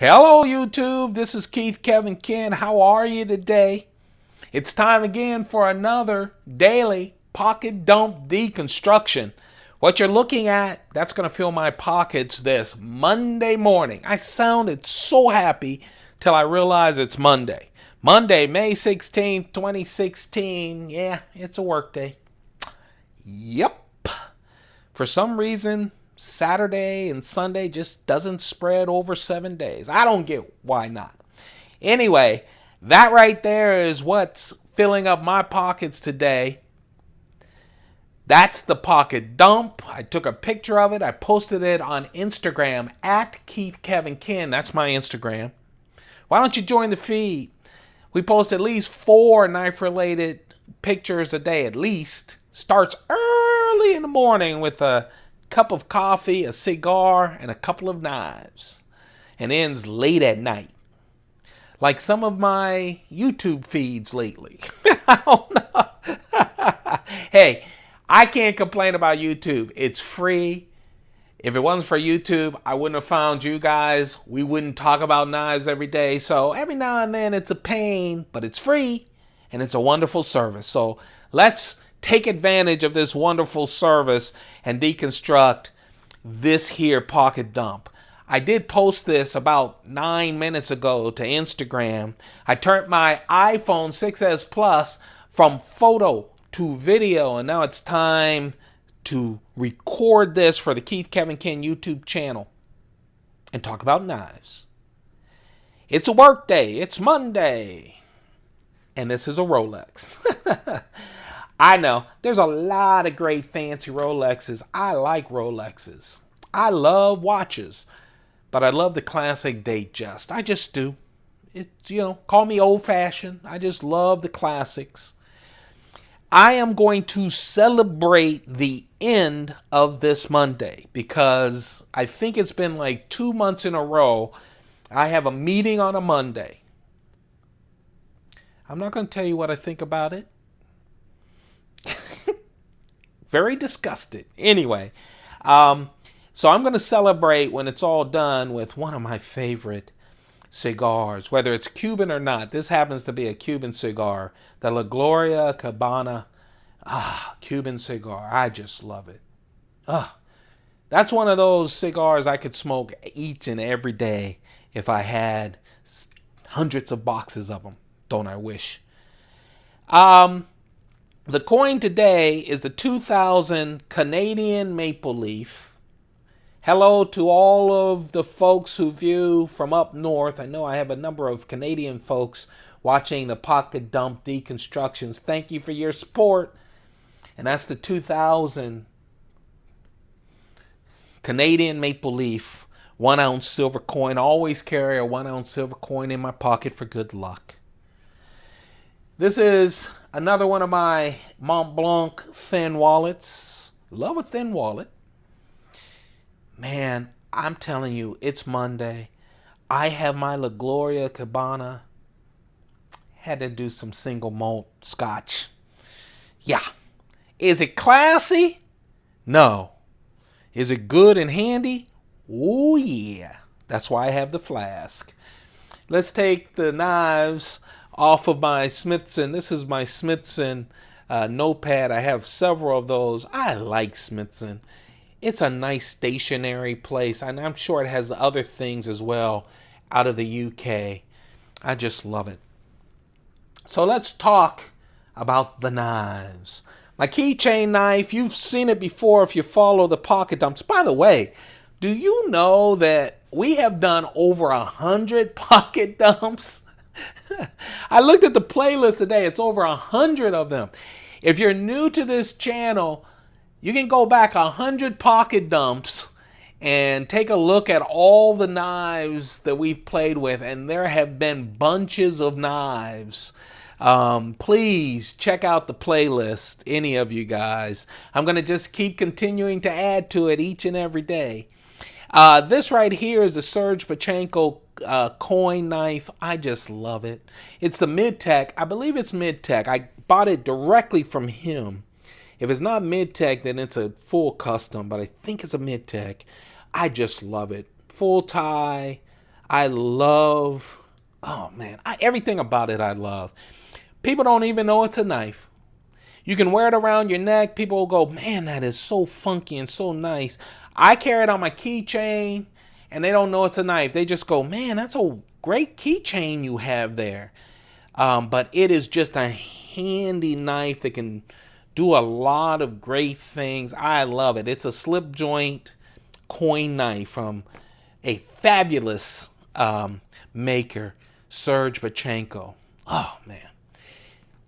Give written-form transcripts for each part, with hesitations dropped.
Hello YouTube, this is Keith Kevin Ken. How are you today? It's time again for another daily pocket dump deconstruction. What you're looking at, that's going to fill my pockets this Monday morning. I sounded so happy till I realized it's Monday. Monday, May 16th, 2016. Yeah, it's a work day. Yep. For some reason, Saturday and Sunday just doesn't spread over 7 days. I don't get why not. Anyway, that right there is what's filling up my pockets today. That's the pocket dump. I took a picture of it. I posted it on Instagram at Keith Kevin Ken. That's my Instagram. Why don't you join the feed? We post at least 4 knife-related pictures a day at least. Starts early in the morning with a cup of coffee, a cigar, and a couple of knives. And ends late at night. Like some of my YouTube feeds lately. I don't know. Hey, I can't complain about YouTube. It's free. If it wasn't for YouTube, I wouldn't have found you guys. We wouldn't talk about knives every day. So every now and then it's a pain, but it's free and it's a wonderful service. So let's take advantage of this wonderful service and deconstruct this here pocket dump. I did post this about 9 minutes ago to Instagram. I turned my iPhone 6s Plus from photo to video, and now it's time to record this for the Keith Kevin Ken YouTube channel and talk about knives. It's a work day. It's Monday. And this is a Rolex. I know, there's a lot of great fancy Rolexes. I like Rolexes. I love watches. But I love the classic Datejust. I just do. Call me old-fashioned. I just love the classics. I am going to celebrate the end of this Monday because I think it's been like 2 months in a row. I have a meeting on a Monday. I'm not going to tell you what I think about it. Very disgusted. Anyway, so I'm going to celebrate when it's all done with one of my favorite cigars, whether it's Cuban or not. This happens to be a Cuban cigar, the La Gloria Cabana. Cuban cigar. I just love it. That's one of those cigars I could smoke each and every day if I had hundreds of boxes of them. Don't I wish? The coin today is the 2000 Canadian Maple Leaf. Hello to all of the folks who view from up north. I know I have a number of Canadian folks watching the pocket dump deconstructions. Thank you for your support. And that's the 2000 Canadian Maple Leaf 1 ounce silver coin. I always carry a 1 ounce silver coin in my pocket for good luck. This is another one of my Mont Blanc thin wallets. Love a thin wallet. Man, I'm telling you, it's Monday. I have my La Gloria Cabana. Had to do some single malt scotch. Yeah. Is it classy? No. Is it good and handy? Oh yeah. That's why I have the flask. Let's take the knives off of my Smithson. This is my Smithson notepad. I have several of those. I like Smithson. It's a nice stationary place, and I'm sure it has other things as well out of the UK. I just love it. So let's talk about the knives. My keychain knife, you've seen it before if you follow the pocket dumps. By the way, do you know that we have done over 100 pocket dumps? I looked at the playlist today. It's over 100 of them. If you're new to this channel, you can go back 100 pocket dumps and take a look at all the knives that we've played with, and there have been bunches of knives. Please check out the playlist, any of you guys. I'm going to just keep continuing to add to it each and every day. This right here is the Serge Pachenko coin knife. I just love it. It's the Mid-Tech. I believe it's Mid-Tech. I bought it directly from him. If it's not Mid-Tech, then it's a full custom, but I think it's a Mid-Tech. I just love it. Full tie. I love, oh man, everything about it I love. People don't even know it's a knife. You can wear it around your neck. People will go, man, that is so funky and so nice. I carry it on my keychain, and they don't know it's a knife. They just go, man, that's a great keychain you have there. But it is just a handy knife that can do a lot of great things. I love it. It's a slip joint coin knife from a fabulous maker, Serge Bachenko. Oh, man.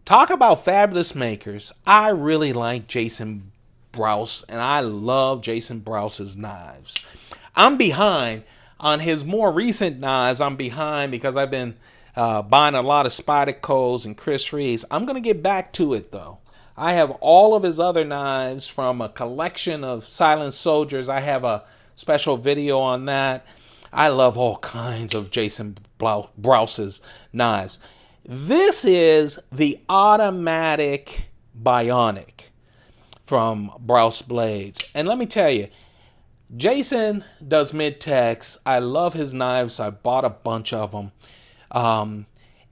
Talk about fabulous makers. I really like Jason Brous, and I love Jason Brous's knives. I'm behind on his more recent knives. I'm behind because I've been buying a lot of Spydercos and Chris Reeves. I'm going to get back to it, though. I have all of his other knives from a collection of Silent Soldiers. I have a special video on that. I love all kinds of Jason Brous's knives. This is the automatic Bionic from Brous Blades. And let me tell you, Jason does mid-techs. I love his knives. I bought a bunch of them. And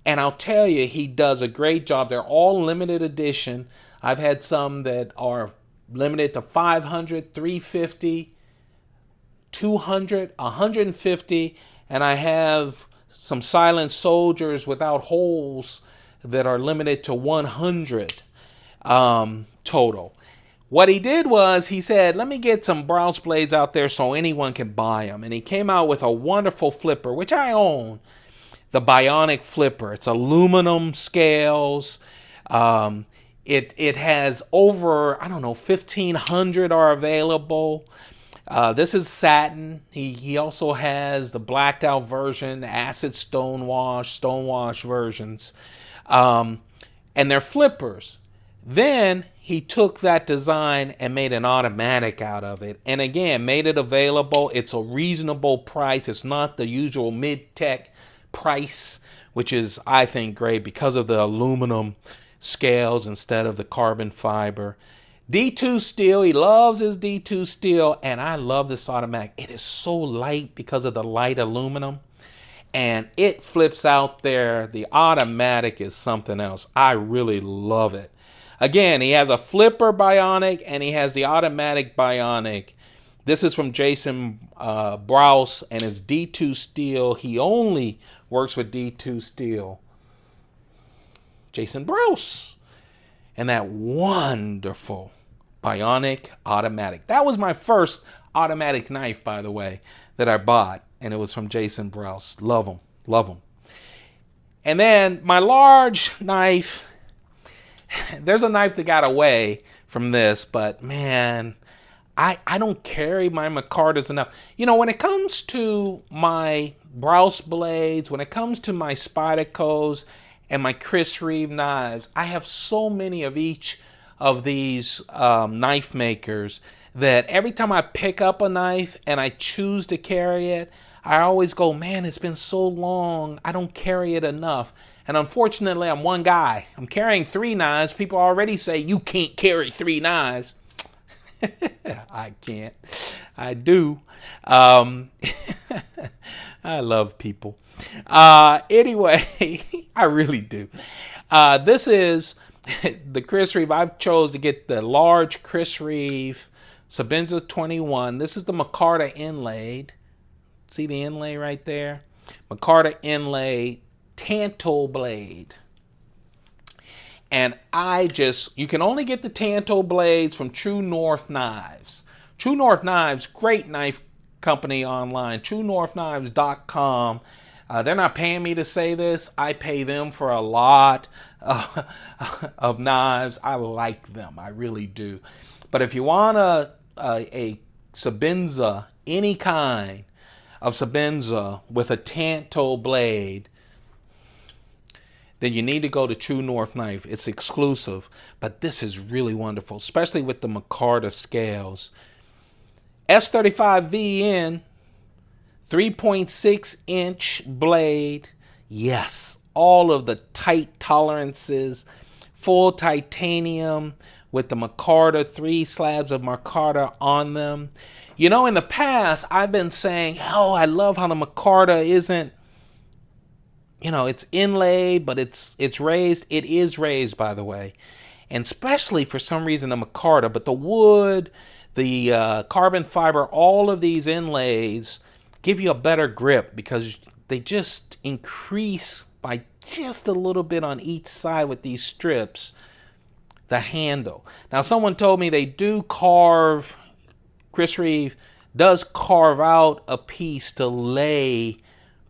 I'll tell you, he does a great job. They're all limited edition. I've had some that are limited to 500, 350, 200, 150, and I have some Silent Soldiers without holes that are limited to 100 total. What he did was he said, let me get some Brous blades out there so anyone can buy them. And he came out with a wonderful flipper, which I own, the Bionic flipper. It's aluminum scales. It has over, I don't know, 1,500 are available. This is satin. He also has the blacked out version, acid stonewash versions. And they're flippers. Then he took that design and made an automatic out of it. And again, made it available. It's a reasonable price. It's not the usual mid-tech price, which is, I think, great because of the aluminum scales instead of the carbon fiber. D2 steel, he loves his D2 steel, and I love this automatic. It is so light because of the light aluminum, and it flips out there. The automatic is something else. I really love it. Again, he has a flipper Bionic, and he has the automatic Bionic. This is from Jason Brous, and it's D2 steel. He only works with D2 steel. Jason Brous. And that wonderful Bionic automatic. That was my first automatic knife, by the way, that I bought. And it was from Jason Brous. Love him. Love him. And then my large knife. There's a knife that got away from this. But, man, I don't carry my Micartas enough. You know, when it comes to my Brous blades, when it comes to my Spydercos and my Chris Reeve knives, I have so many of each of these knife makers that every time I pick up a knife and I choose to carry it, I always go, man, it's been so long, I don't carry it enough. And unfortunately, I'm one guy. I'm carrying 3 knives. People already say, you can't carry 3 knives. I can't. I do. I love people. Anyway, I really do. This is the Chris Reeve. I've chose to get the large Chris Reeve Sebenzas 21. This is the Micarta inlaid. See the inlay right there? Micarta inlay Tanto blade. And you can only get the Tanto blades from True North Knives. True North Knives, great knife company online, truenorthknives.com. They're not paying me to say this. I pay them for a lot of knives. I like them. I really do. But if you want a Sebenza, any kind of Sebenza with a Tanto blade, then you need to go to True North Knife. It's exclusive. But this is really wonderful, especially with the Micarta scales. S35VN, 3.6-inch blade. Yes, all of the tight tolerances, full titanium with the Micarta, 3 slabs of Micarta on them. You know, in the past, I've been saying, oh, I love how the Micarta isn't, you know, it's inlaid, but it's raised. It is raised, by the way. And especially for some reason the Micarta, but the wood, the carbon fiber, all of these inlays give you a better grip because they just increase by just a little bit on each side with these strips the handle. Now, someone told me they do carve, Chris Reeve does carve out a piece to lay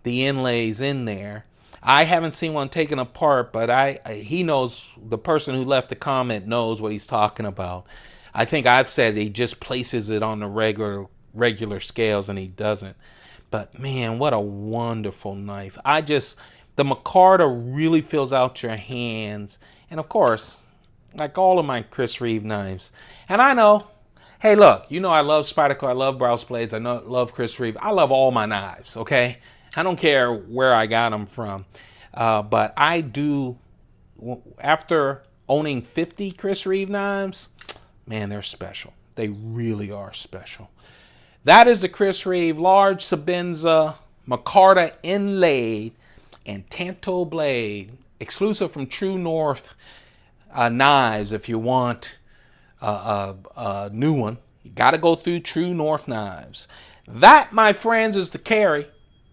the inlays in there. I haven't seen one taken apart, but he knows, the person who left the comment knows what he's talking about. I think I've said he just places it on the regular scales and he doesn't. But man, what a wonderful knife. The Micarta really fills out your hands. And of course, like all of my Chris Reeve knives. And I know, hey look, you know I love Spyderco, I love Brous blades, I love Chris Reeve. I love all my knives, okay? I don't care where I got them from. But I do, after owning 50 Chris Reeve knives, man, they're special. They really are special. That is the Chris Reeve large Sebenza Micarta inlaid and Tanto blade, exclusive from True North knives. If you want a new one, you got to go through True North knives. That, my friends, is the carry.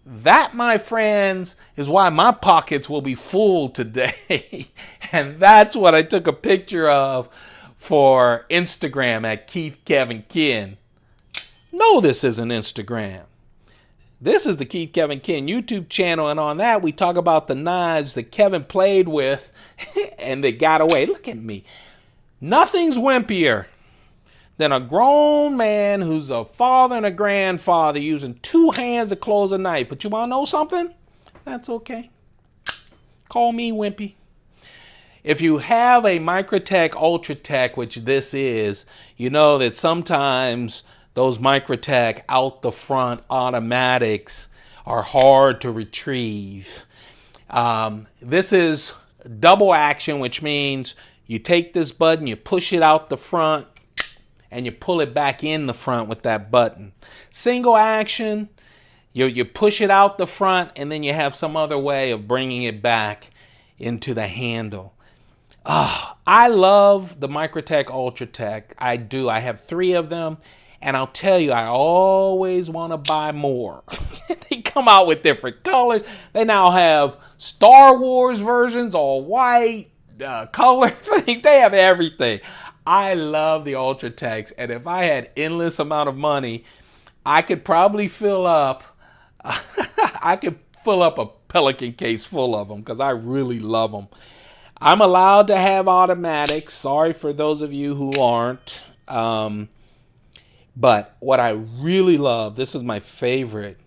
That, my friends, is why my pockets will be full today. And that's what I took a picture of for Instagram at Keith Kevin Ken. No, this isn't Instagram. This is the Keith Kevin Ken YouTube channel, and on that we talk about the knives that Kevin played with and they got away. Look at me. Nothing's wimpier than a grown man who's a father and a grandfather using two hands to close a knife. But you want to know something? That's okay. Call me wimpy. If you have a Microtech Ultratech, which this is, you know that sometimes those Microtech out the front automatics are hard to retrieve. This is double action, which means you take this button, you push it out the front, and you pull it back in the front with that button. Single action, you push it out the front, and then you have some other way of bringing it back into the handle. I love the Microtech Ultratech. I do. I have 3 of them. And I'll tell you, I always want to buy more. They come out with different colors. They now have Star Wars versions, all white, color things. They have everything. I love the Ultratechs. And if I had endless amount of money, I could probably fill up a Pelican case full of them because I really love them. I'm allowed to have automatics. Sorry for those of you who aren't. But what I really love, this is my favorite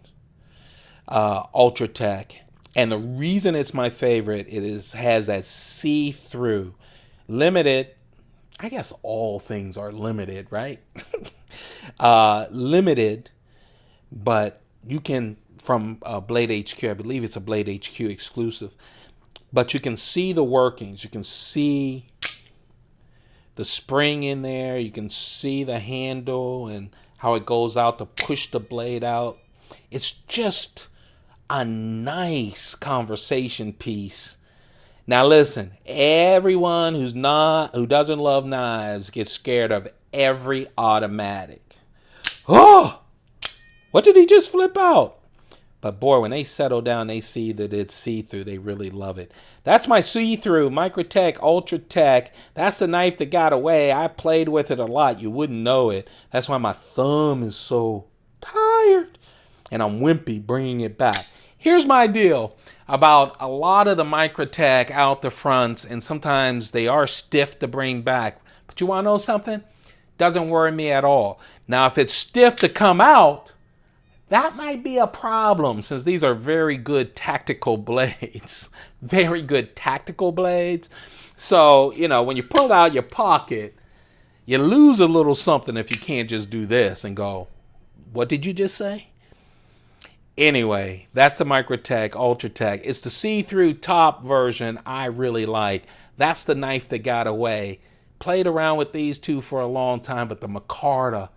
Ultratech. And the reason it's my favorite, has that see-through. Limited, I guess all things are limited, right? Limited, but you can, from Blade HQ, I believe it's a Blade HQ exclusive, but you can see the workings. You can see the spring in there, you can see the handle and how it goes out to push the blade out. It's just a nice conversation piece. Now listen, everyone who doesn't love knives gets scared of every automatic. Oh, what did he just flip out? But boy, when they settle down, they see that it's see-through. They really love it. That's my see-through Microtech Ultratech. That's the knife that got away. I played with it a lot. You wouldn't know it. That's why my thumb is so tired. And I'm wimpy bringing it back. Here's my deal about a lot of the Microtech out the fronts. And sometimes they are stiff to bring back. But you want to know something? Doesn't worry me at all. Now, if it's stiff to come out, that might be a problem since these are very good tactical blades. Very good tactical blades. So, you know, when you pull out your pocket, you lose a little something if you can't just do this and go, what did you just say? Anyway, that's the Microtech Ultratech. It's the see-through top version I really like. That's the knife that got away. Played around with these two for a long time, but the Micarta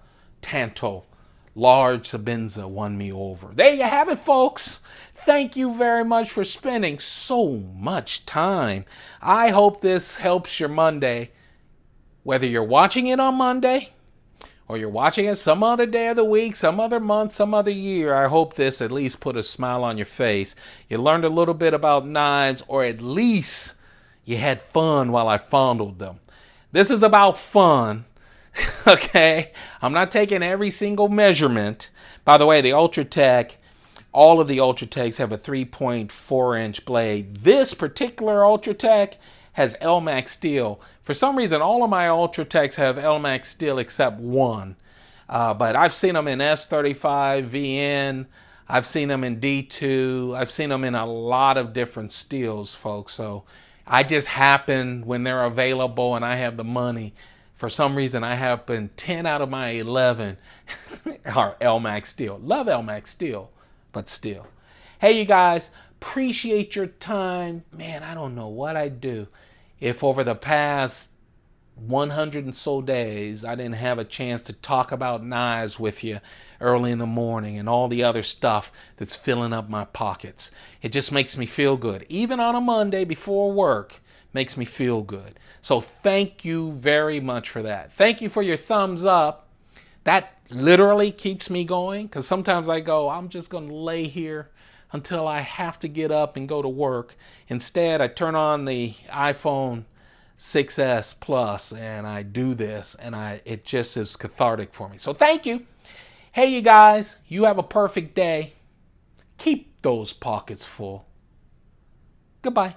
Tanto, large Sebenza won me over. There you have it, folks. Thank you very much for spending so much time. I hope this helps your Monday. Whether you're watching it on Monday or you're watching it some other day of the week, some other month, some other year, I hope this at least put a smile on your face. You learned a little bit about knives, or at least you had fun while I fondled them. This is about fun, okay? I'm not taking every single measurement. By the way, the Ultratech, all of the Ultratechs have a 3.4-inch blade. This particular Ultratech has LMAX steel. For some reason, all of my Ultratechs have LMAX steel except one. But I've seen them in S35, VN. I've seen them in D2. I've seen them in a lot of different steels, folks. So I just happen, when they're available and I have the money, for some reason I happen 10 out of my 11 are LMAX steel. Love LMAX steel, but still. Hey, you guys, appreciate your time. Man, I don't know what I'd do if over the past 100 and so days I didn't have a chance to talk about knives with you early in the morning and all the other stuff that's filling up my pockets. It just makes me feel good. Even on a Monday before work, makes me feel good. So thank you very much for that. Thank you for your thumbs up. That literally keeps me going, because sometimes I go, I'm just going to lay here until I have to get up and go to work. Instead, I turn on the iPhone 6S Plus and I do this, and it just is cathartic for me. So thank you. Hey, you guys, you have a perfect day. Keep those pockets full. Goodbye.